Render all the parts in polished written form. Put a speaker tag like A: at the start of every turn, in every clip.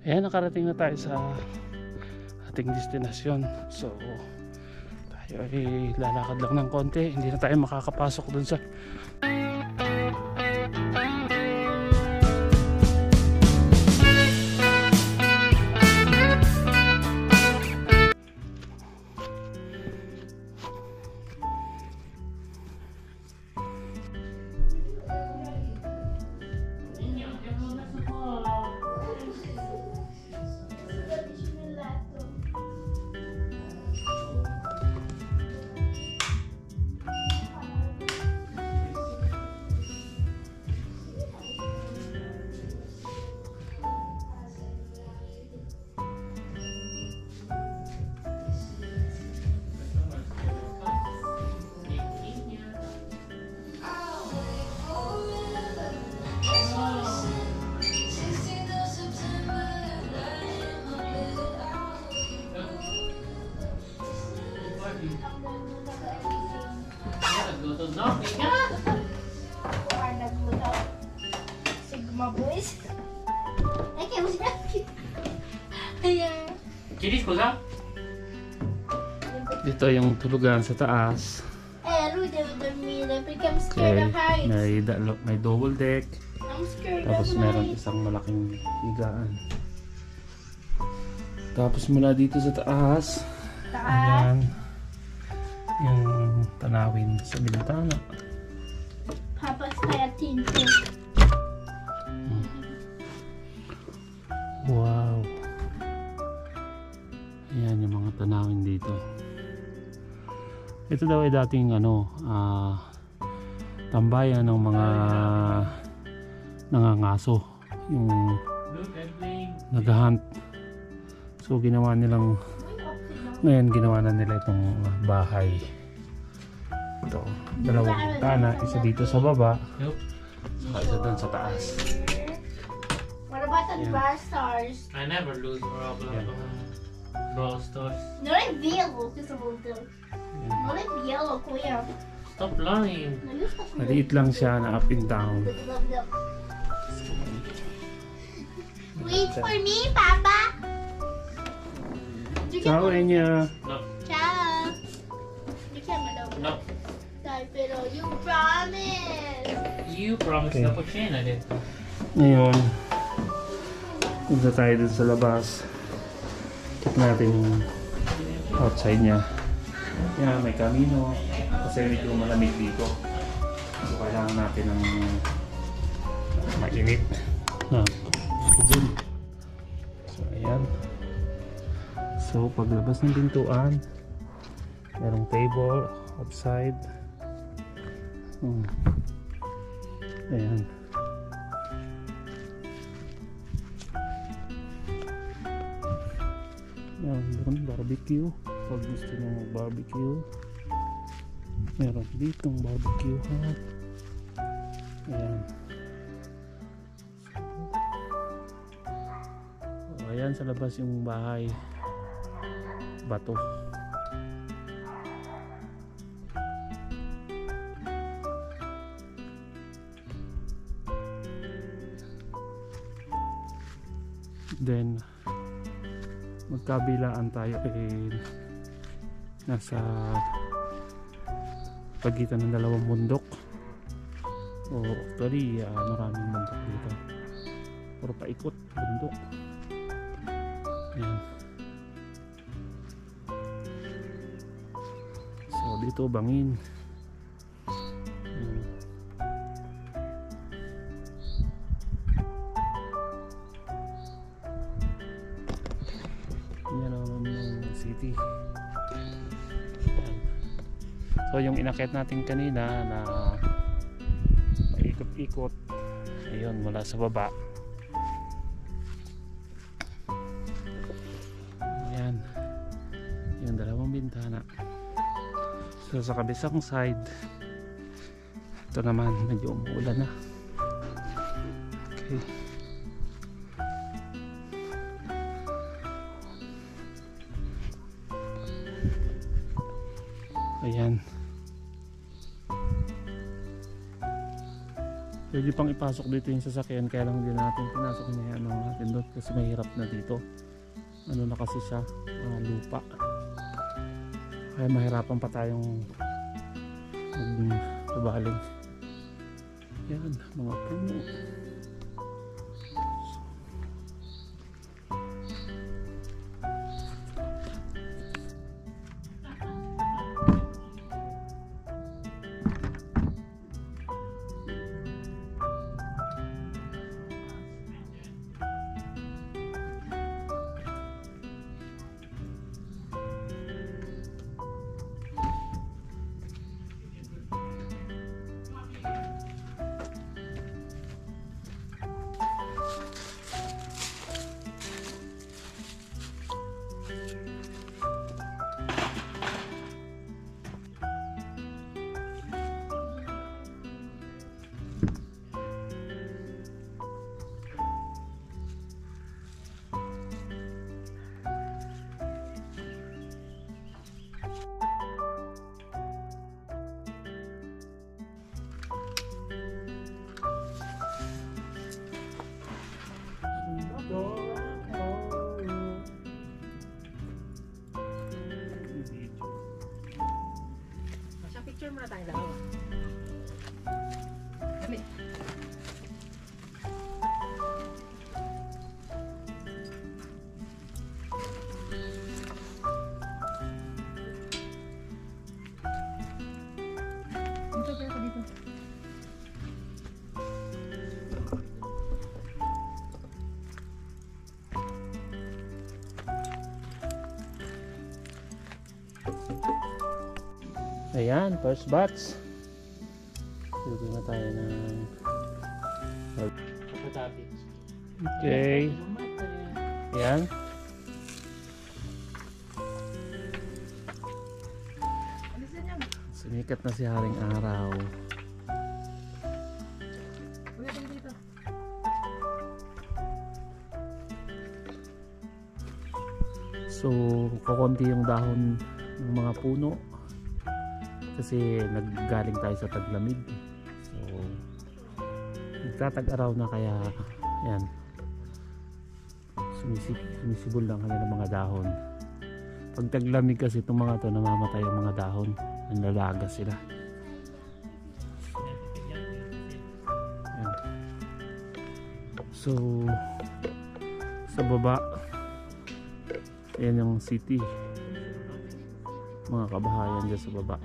A: Ayan, nakarating na tayo sa ating destinasyon. So tayo ay lalakad lang ng konti, hindi na tayo makakapasok dun sa
B: Sigma boys. Ay, kaya mo siya. Ayan.
A: Kiris ko sa? Dito yung tulugan sa taas.
B: Rude with me. I'm
A: Okay.
B: scared of heights.
A: May double deck.
B: I'm scared
A: Tapos
B: of
A: meron
B: heights.
A: isang malaking higaan. Tapos mula dito sa taas,
B: Taas.
A: ayan, yung tanawin sa bintana.
B: Papa's kaya tinto.
A: Wow. Ayan yung mga tanawin dito. Ito daw ay dating tambayan ng mga nangangaso, yung naghahunt. So ginawa nilang, ngayon ginawa na nila itong bahay. Ito, dalawang bintana, isa dito sa baba, saka isa doon sa taas.
B: What about the Brawl Stars?
C: I never lose Brawl Stars.
B: No, like yellow. Just a little bit. No, like yellow, kuya.
C: Stop lying.
B: No, you stop.
A: Maliit lang siya na up and down.
B: Wait for me, Papa.
A: Ciao, Enya.
C: No,
B: Ciao. You can't know.
C: no.
B: Pero you promise.
C: You promised
A: Okay.
C: na Puchina din.
A: Ngayon, punta tayo dun sa labas. Check natin yung outside niya. Yan, may kamino. Kasi medyo malamig dito. So, kailangan natin ng mainit na tubig. So, ayan. So, paglabas ng pintuan, merong table outside. Ayan. Yan, doon barbecue. Pag gusto nyo mag-barbecue, meron ditong barbecue hut. Ayan. So, ayan sa labas yung bahay. Bato. Then magkabilaan tayo nasa pagitan ng dalawang bundok. O actually maraming bundok dito, puro paikot bundok. Ayan. So dito bangin. Ayan. Yan ang city. Ayan. So yung inakyat natin kanina na paikot-ikot, ayun mula sa baba. Ayan, yung dalawang bintana. So sa kabisang side, ito naman medyo umuulan na. Okay. Ayan. Pwede pang ipasok dito yung sasakyan, kaya lang din natin pinasok niya ano natin doon kasi mahirap na dito. Ano na kasi siya, lupa. Kaya mahirapan pa tayong magbabaling. Yan, mga puno.
B: Sa picture muna tayo dalawa. Dali. Dito tayo ka dito.
A: Ayan, first batch. Pwede na tayo ng...
C: Kapatapit.
A: Okay. Ayan.
B: Alisin niyo.
A: Sumikat na si Haring Araw.
B: Ulit tayo dito.
A: So, kukunti yung dahon ng mga puno. Kasi naggaling tayo sa taglamig. So, nagtatag-araw na kaya yan. Sumisibol lang kanya ng mga dahon. Pag taglamig kasi itong mga to namamatay yung mga dahon. Nanlalaga sila. Yan. So, sa baba, yan yung city. Mga kabahayan dyan sa baba.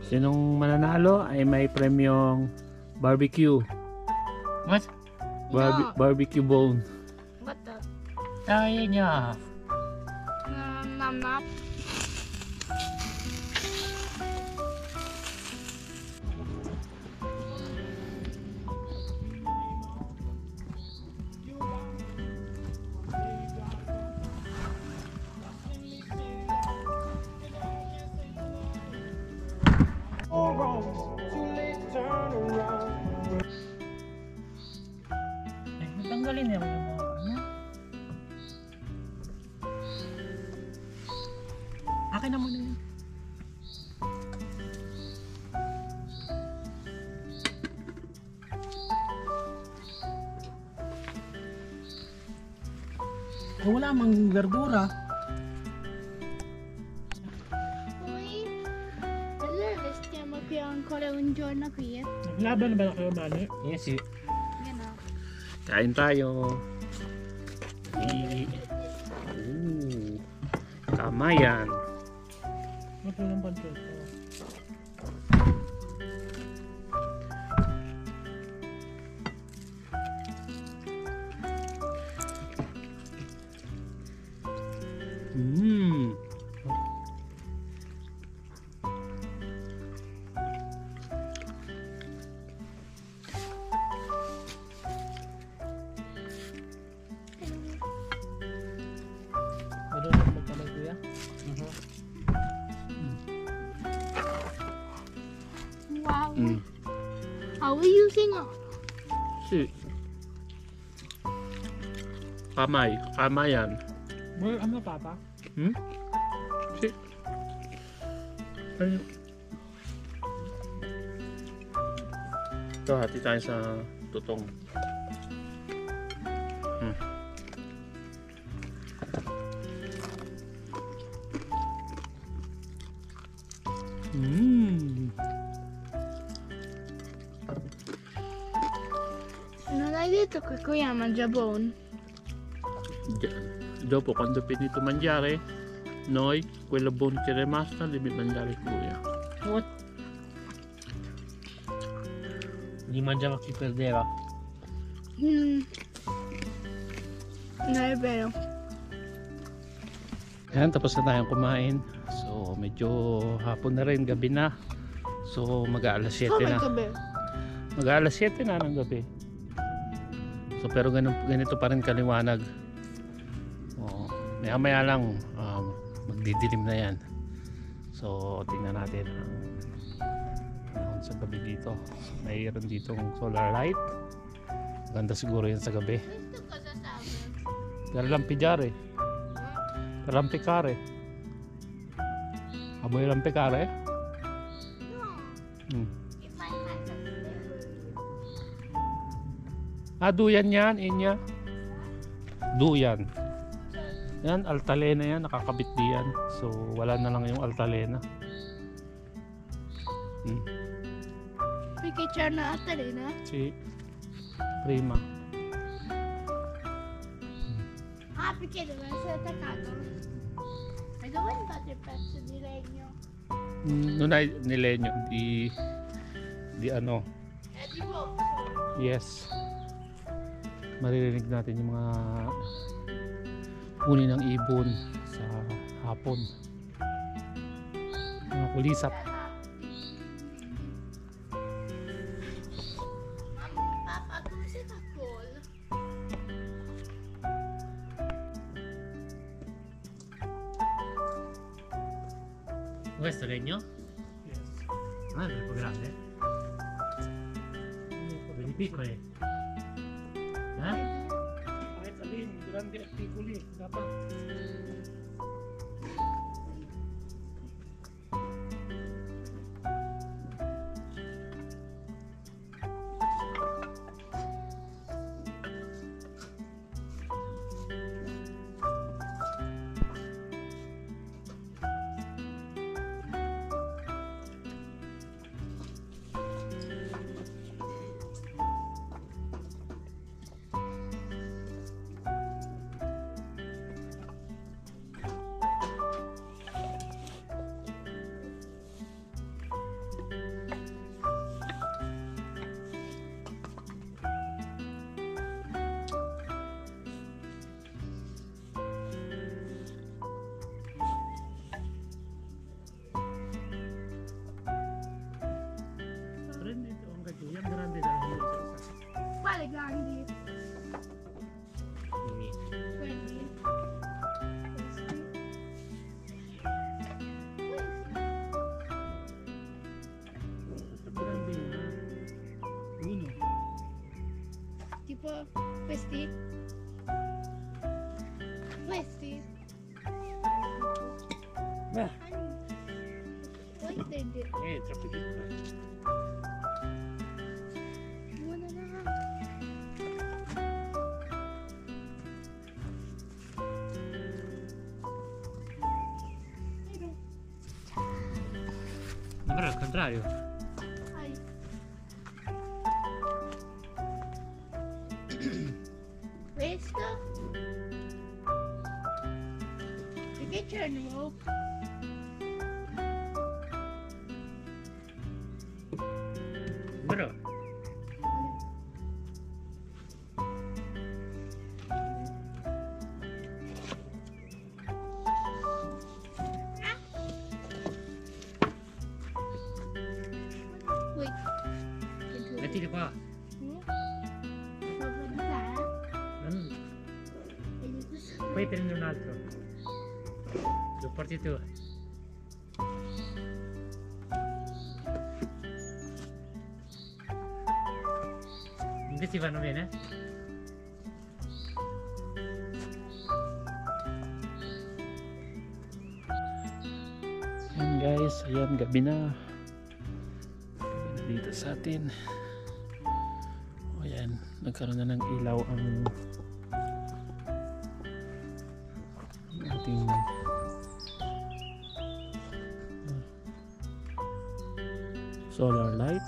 A: Sinong mananalo ay may premyong barbecue.
C: What?
A: Barbecue bone.
B: What the?
C: Tayo niya.
B: Nam.
C: Tanggalin niya yung mga ano. Akin na muna yun. Wala mang verdura.
D: Oi, eller ska man kunna kolla under na kuya.
C: Naglaban ba na kayo bali? Yes, eh.
D: Yan o.
A: Kain tayo. Kamayan.
C: Ito yung pantot.
A: Mmm.
C: Ano lang magkamay kuya?
D: Wow.
A: Mm.
D: How are you using it?
A: Si. Kamay. Kamay yan.
C: Well, ano papa?
A: Hmm? Si. Ano? Ito, hati tayo sa tutong. Hmm. Mmm.
D: Non hai detto che qui ha mangiabon?
A: Dopo, quando è finito mangiare, noi, quella buona che è rimasta, devi mangiare Kuya.
C: What? Hindi mangiava chi perdeva.
D: Mm. Non è vero.
A: Ayan, tapos na tayong kumain. So, medyo hapon na rin, gabi na. So, mag-aalas 7
D: Come
A: na.
D: che
A: Mag-aalas 7 na ng gabi. So, pero ganito pa rin kaliwanag. Oh, maya-maya lang, magdidilim na yan. So, tingnan natin ang panahon sa gabi dito. So, mayroon ditong solar light. Ganda siguro yan sa gabi.
D: Questo cosa serve?
A: Per lampeggiare. Per lampeggiare. Vuoi lampeggiare?
D: No,
A: Hmm.
D: che fai in mezzo a
A: Ah, duyan yan, Inya. Duyan. Yan, altalena yan, nakakabit diyan. So, wala na lang yung altalena. Hmm.
D: Perché c'è una altalena?
A: Si, prima.
D: Ah, perché deve essere attaccato? E dove è andato il pezzo di legno?
A: Non hai nilegno di ano.
D: È di bocco.
A: Yes. Maririnig natin yung mga huni ng ibon sa hapon. Mga kulisap.
D: Papà, come si fa col?
C: Questo legno? Ah, è troppo grande? Quelli piccoli? Eh?
A: Kahit alin, grande at piccoli, dapat. Prende ito ang gadyo, yung grande na lang yung isa-isa.
D: Quale grandi?
C: Quindi,
D: Quelli? Questi?
A: Ito grande na. Uno.
D: Tipo questi? Questi?
A: Beh,
D: Poi vedi.
A: troppo piccolo.
D: Buona na.
C: ma però è al contrario.
D: Ai. Questo? Perché c'è nuovo?
C: Però,
E: Poi prende un altro. Lo porti tu. Questi vanno bene?
A: Ayan guys, ayan gabi na. Dito sa atin. O ayan, nagkaroon na ng ilaw ang ating solar light.